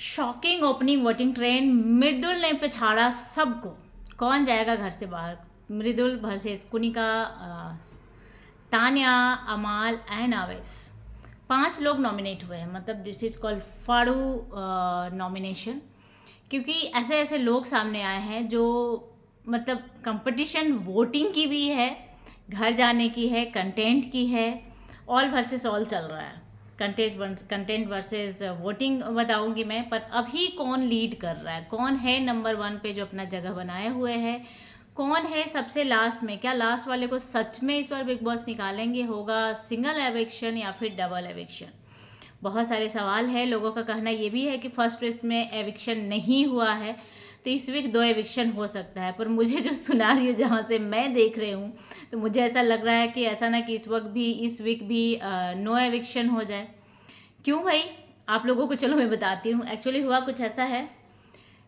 Shocking opening voting trend, मृदुल ने पछाड़ा सबको। कौन जाएगा घर से बाहर? मृदुल वर्सेस कुनिका, तान्या, अमाल एंड आवेश। 5 लोग नॉमिनेट हुए हैं, मतलब दिस इज कॉल्ड फाड़ू नॉमिनेशन, क्योंकि ऐसे ऐसे लोग सामने आए हैं जो मतलब कंपटीशन वोटिंग की भी है, घर जाने की है, कंटेंट की है, ऑल वर्सेस ऑल चल रहा है। कंटेंट वर्सेस वोटिंग बताऊंगी मैं, पर अभी कौन लीड कर रहा है, कौन है नंबर 1 पे जो अपना जगह बनाए हुए है, कौन है सबसे लास्ट में? क्या लास्ट वाले को सच में इस बार बिग बॉस निकालेंगे? होगा सिंगल एविक्शन या फिर डबल एविक्शन? बहुत सारे सवाल है। लोगों का कहना ये भी है कि फर्स्ट वीक में एविक्शन नहीं हुआ है, तो इस वीक 2 एविक्शन हो सकता है। पर मुझे जो सुनारियो जहाँ से मैं देख रही हूँ, तो मुझे ऐसा लग रहा है कि ऐसा ना कि इस वीक भी नो एविक्शन हो जाए। क्यों भाई? आप लोगों को चलो मैं बताती हूँ। एक्चुअली हुआ कुछ ऐसा है।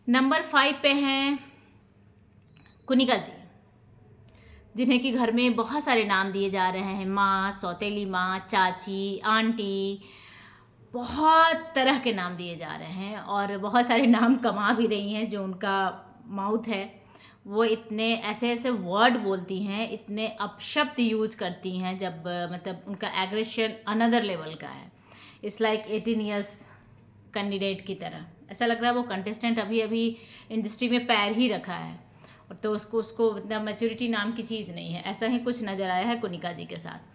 नंबर 5 पे हैं कुनिका जी, जिन्हें कि घर में बहुत सारे नाम दिए जा रहे हैं, माँ, सौतेली माँ, चाची, आंटी, बहुत तरह के नाम दिए जा रहे हैं और बहुत सारे नाम कमा भी रही हैं। जो उनका माउथ है वो इतने ऐसे ऐसे वर्ड बोलती हैं, इतने अपशब्द यूज करती हैं, जब मतलब उनका एग्रेशन अनदर लेवल का है। इट्स लाइक 18 ईयर्स कैंडिडेट की तरह ऐसा लग रहा है वो कंटेस्टेंट अभी अभी इंडस्ट्री में पैर ही रखा है, और तो उसको मतलब मैच्योरिटी नाम की चीज़ नहीं है। ऐसा ही कुछ नज़र आया है कुनिका जी के साथ।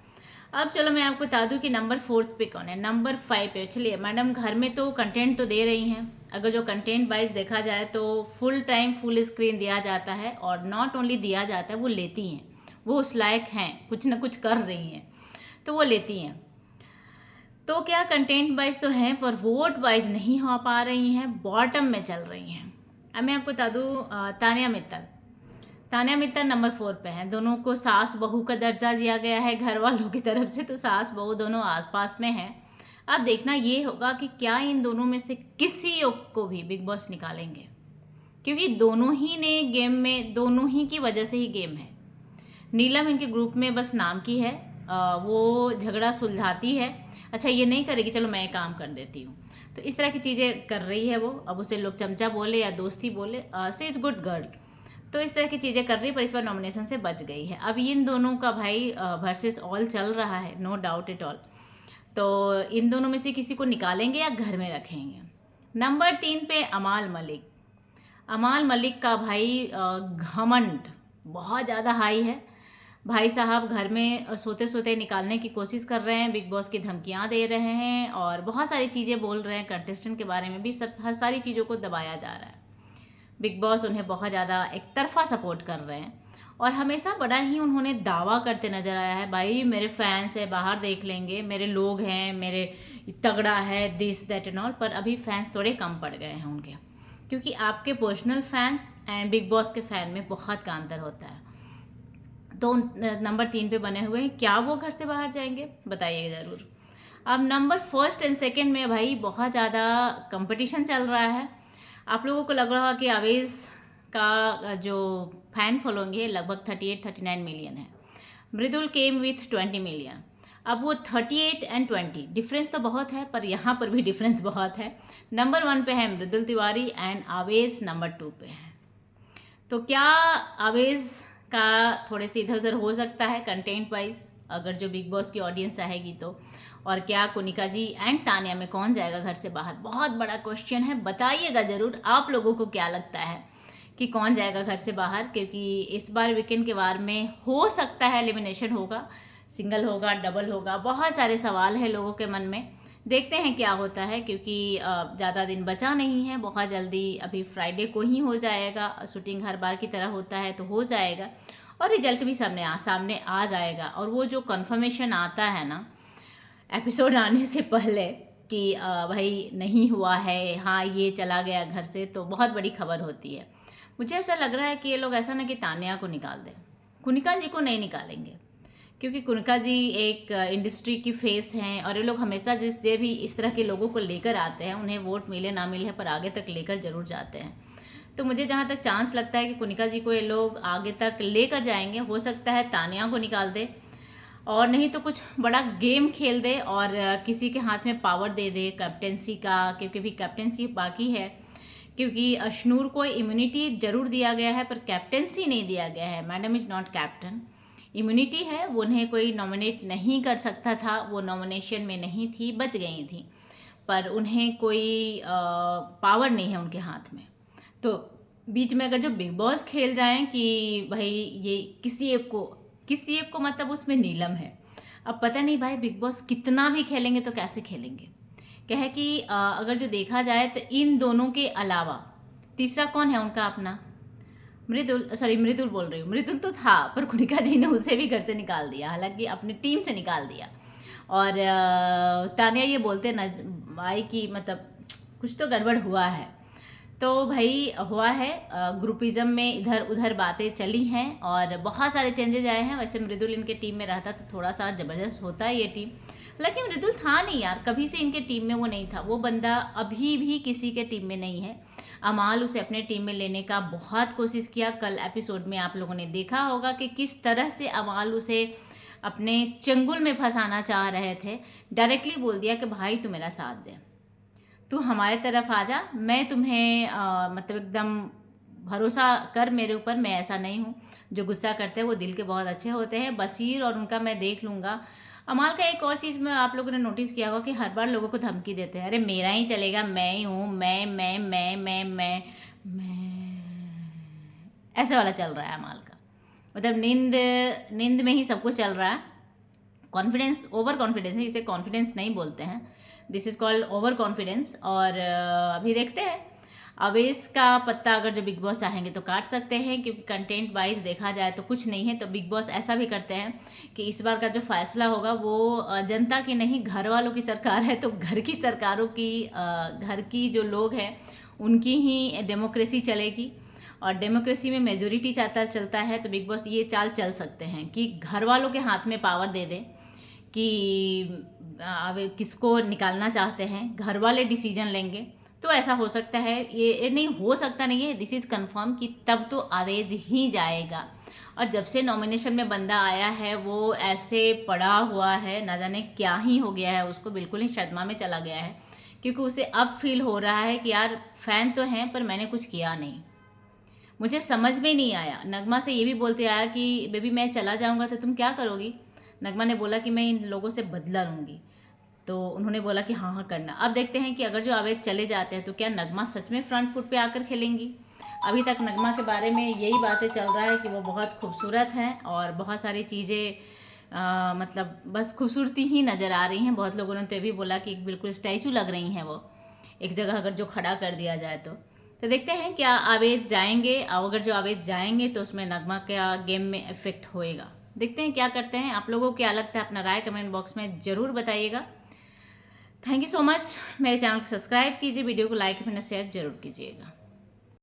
अब चलो मैं आपको बता दूं कि नंबर 4 पे कौन है। नंबर 5 पे चलिए, मैडम घर में तो कंटेंट तो दे रही हैं। अगर जो कंटेंट वाइज देखा जाए तो फुल टाइम फुल स्क्रीन दिया जाता है, और नॉट ओनली दिया जाता है, वो लेती हैं, वो उस लायक हैं, कुछ ना कुछ कर रही हैं तो वो लेती हैं। तो क्या कंटेंट वाइज तो हैं, पर वोट वाइज नहीं हो पा रही हैं, बॉटम में चल रही हैं। अब मैं आपको बता दूँ, तान्या मित्तल नंबर 4 पे हैं। दोनों को सास बहू का दर्जा दिया गया है घर वालों की तरफ से, तो सास बहू दोनों आसपास में हैं। अब देखना ये होगा कि क्या इन दोनों में से किसी एक को भी बिग बॉस निकालेंगे, क्योंकि दोनों ही ने गेम में, दोनों ही की वजह से ही गेम है। नीलम इनके ग्रुप में बस नाम की है, वो झगड़ा सुलझाती है। अच्छा, ये नहीं करेगी चलो मैं काम कर देती हूँ, तो इस तरह की चीज़ें कर रही है वो। अब उसे लोग चमचा बोले या दोस्ती बोले, सी इज़ गुड गर्ल, तो इस तरह की चीज़ें कर रही है, पर इस बार नॉमिनेशन से बच गई है। अब इन दोनों का भाई वर्सेस ऑल चल रहा है, नो डाउट एट ऑल। तो इन दोनों में से किसी को निकालेंगे या घर में रखेंगे। नंबर 3 पे अमाल मलिक। अमाल मलिक का भाई घमंड बहुत ज़्यादा हाई है। भाई साहब घर में सोते सोते निकालने की कोशिश कर रहे हैं, बिग बॉस की धमकियां दे रहे हैं और बहुत सारी चीज़ें बोल रहे हैं, कंटेस्टेंट के बारे में भी, सब हर सारी चीज़ों को दबाया जा रहा है। बिग बॉस उन्हें बहुत ज़्यादा एक तरफा सपोर्ट कर रहे हैं, और हमेशा बड़ा ही उन्होंने दावा करते नज़र आया है, भाई मेरे फैंस है, बाहर देख लेंगे, मेरे लोग हैं, मेरे तगड़ा है, दिस दैट एंड ऑल। पर अभी फैंस थोड़े कम पड़ गए हैं उनके, क्योंकि आपके personal fan and big boss के फ़ैन में बहुत का अंतर होता है। तो नंबर 3 पे बने हुए हैं, क्या वो घर से बाहर जाएंगे? बताइएगा ज़रूर। अब नंबर 1 एंड 2 में भाई बहुत ज़्यादा कंपटीशन चल रहा है। आप लोगों को लग रहा होगा कि आवेश का जो फैन फॉलोइंग है लगभग 38-39 मिलियन है। मृदुल केम विथ 20 मिलियन। अब वो 38 एंड 20 डिफरेंस तो बहुत है, पर यहाँ पर भी डिफरेंस बहुत है। नंबर 1 पे है मृदुल तिवारी एंड आवेश नंबर 2 पे है। तो क्या आवेश का थोड़े से इधर उधर हो सकता है कंटेंट वाइज, अगर जो बिग बॉस की ऑडियंस चाहेगी तो? और क्या कुनिका जी एंड तान्या में कौन जाएगा घर से बाहर? बहुत बड़ा क्वेश्चन है, बताइएगा ज़रूर आप लोगों को क्या लगता है कि कौन जाएगा घर से बाहर, क्योंकि इस बार वीकेंड के बार में हो सकता है एलिमिनेशन होगा, सिंगल होगा, डबल होगा, बहुत सारे सवाल है लोगों के मन में। देखते हैं क्या होता है, क्योंकि ज़्यादा दिन बचा नहीं है, बहुत जल्दी अभी फ्राइडे को ही हो जाएगा, शूटिंग हर बार की तरह होता है तो हो जाएगा, और रिजल्ट भी सामने आ जाएगा। और वो जो कन्फर्मेशन आता है ना एपिसोड आने से पहले कि भाई नहीं हुआ है, हाँ ये चला गया घर से, तो बहुत बड़ी खबर होती है। मुझे ऐसा लग रहा है कि ये लोग ऐसा ना कि तान्या को निकाल दें, कुनिका जी को नहीं निकालेंगे, क्योंकि कुनिका जी एक इंडस्ट्री की फेस हैं, और ये लोग हमेशा जो भी इस तरह के लोगों को लेकर आते हैं, उन्हें वोट मिले ना मिले पर आगे तक लेकर जरूर जाते हैं। तो मुझे जहाँ तक चांस लगता है कि कुनिका जी को ये लोग आगे तक लेकर जाएंगे। हो सकता है तान्या को निकाल दे, और नहीं तो कुछ बड़ा गेम खेल दे और किसी के हाथ में पावर दे दे कैप्टेंसी का, क्योंकि भी कैप्टेंसी बाकी है। क्योंकि अशनूर को इम्यूनिटी जरूर दिया गया है पर कैप्टेंसी नहीं दिया गया है। Madam is not captain. Immunity है, वो उन्हें कोई नॉमिनेट नहीं कर सकता था, वो नॉमिनेशन में नहीं थी, बच गई थी, पर उन्हें कोई पावर नहीं है उनके हाथ में। तो बीच में अगर जो बिग बॉस खेल जाएं कि भाई ये किसी एक को मतलब उसमें नीलम है। अब पता नहीं भाई बिग बॉस कितना भी खेलेंगे तो कैसे खेलेंगे। क्या है कि अगर जो देखा जाए तो इन दोनों के अलावा तीसरा कौन है उनका अपना, मृदुल बोल रही हूँ। मृदुल तो था पर खुनिका जी ने उसे भी घर से निकाल दिया, हालांकि अपनी टीम से निकाल दिया। और तानिया ये बोलते न भाई कि मतलब कुछ तो गड़बड़ हुआ है। तो भाई हुआ है, ग्रुपिज़म में इधर उधर बातें चली हैं और बहुत सारे चेंजेज आए हैं। वैसे मृदुल इनके टीम में रहता तो थोड़ा सा ज़बरदस्त होता है ये टीम, हालांकि मृदुल था नहीं यार, कभी से इनके टीम में वो नहीं था। वो बंदा अभी भी किसी के टीम में नहीं है। अमाल उसे अपने टीम में लेने का बहुत कोशिश किया। कल एपिसोड में आप लोगों ने देखा होगा कि किस तरह से अमाल उसे अपने चंगुल में फंसाना चाह रहे थे। डायरेक्टली बोल दिया कि भाई तू मेरा साथ दे, तू हमारे तरफ आ जा, मैं तुम्हें मतलब एकदम भरोसा कर मेरे ऊपर, मैं ऐसा नहीं हूँ। जो गुस्सा करते हैं वो दिल के बहुत अच्छे होते हैं। बसीर और उनका मैं देख लूँगा। अमाल का एक और चीज़ में आप लोगों ने नोटिस किया होगा कि हर बार लोगों को धमकी देते हैं, अरे मेरा ही चलेगा, मैं ही हूँ, मैं ऐसे वाला चल रहा है अमाल का। मतलब नींद में ही सब कुछ चल रहा है। कॉन्फिडेंस, ओवर कॉन्फिडेंस है, इसे कॉन्फिडेंस नहीं बोलते हैं, this is called over confidence. और अभी देखते हैं अवेश का पत्ता अगर जो बिग बॉस चाहेंगे तो काट सकते हैं, क्योंकि कंटेंट वाइज देखा जाए तो कुछ नहीं है। तो बिग बॉस ऐसा भी करते हैं कि इस बार का जो फैसला होगा वो जनता की नहीं, घर वालों की सरकार है, तो घर की सरकारों की, घर की जो लोग हैं उनकी ही डेमोक्रेसी चलेगी। और डेमोक्रेसी में मेजोरिटी चलता है, तो बिग बॉस ये चाल चल सकते हैं कि घर वालों के हाथ में पावर दे दें कि किसको निकालना चाहते हैं, घर वाले डिसीजन लेंगे। तो ऐसा हो सकता है, ये नहीं हो सकता नहीं है, दिस इज़ कंफर्म कि तब तो अवेज ही जाएगा। और जब से नॉमिनेशन में बंदा आया है वो ऐसे पड़ा हुआ है, ना जाने क्या ही हो गया है उसको, बिल्कुल ही सदमा में चला गया है। क्योंकि उसे अब फील हो रहा है कि यार फ़ैन तो हैं पर मैंने कुछ किया नहीं, मुझे समझ में नहीं आया। नगमा से ये भी बोलते आया कि बेबी मैं चला जाऊँगा तो तुम क्या करोगी। नगमा ने बोला कि मैं इन लोगों से बदला लूँगी, तो उन्होंने बोला कि हाँ करना। अब देखते हैं कि अगर जो अवेज चले जाते हैं तो क्या नगमा सच में फ्रंट फुट पे आकर खेलेंगी। अभी तक नगमा के बारे में यही बातें चल रहा है कि वो बहुत खूबसूरत हैं और बहुत सारी चीज़ें मतलब बस खूबसूरती ही नज़र आ रही हैं। बहुत लोगों ने तो ये भी बोला कि बिल्कुल स्टैचू लग रही हैं वो, एक जगह अगर जो खड़ा कर दिया जाए तो देखते हैं क्या अवेज जाएंगे। अगर जो अवेज जाएंगे तो उसमें नगमा का गेम में इफेक्ट होएगा। देखते हैं क्या करते हैं। आप लोगों को क्या लगता है, अपना राय कमेंट बॉक्स में ज़रूर बताइएगा। Thank you so much. मेरे चैनल को सब्सक्राइब कीजिए, वीडियो को लाइक एंड शेयर जरूर कीजिएगा।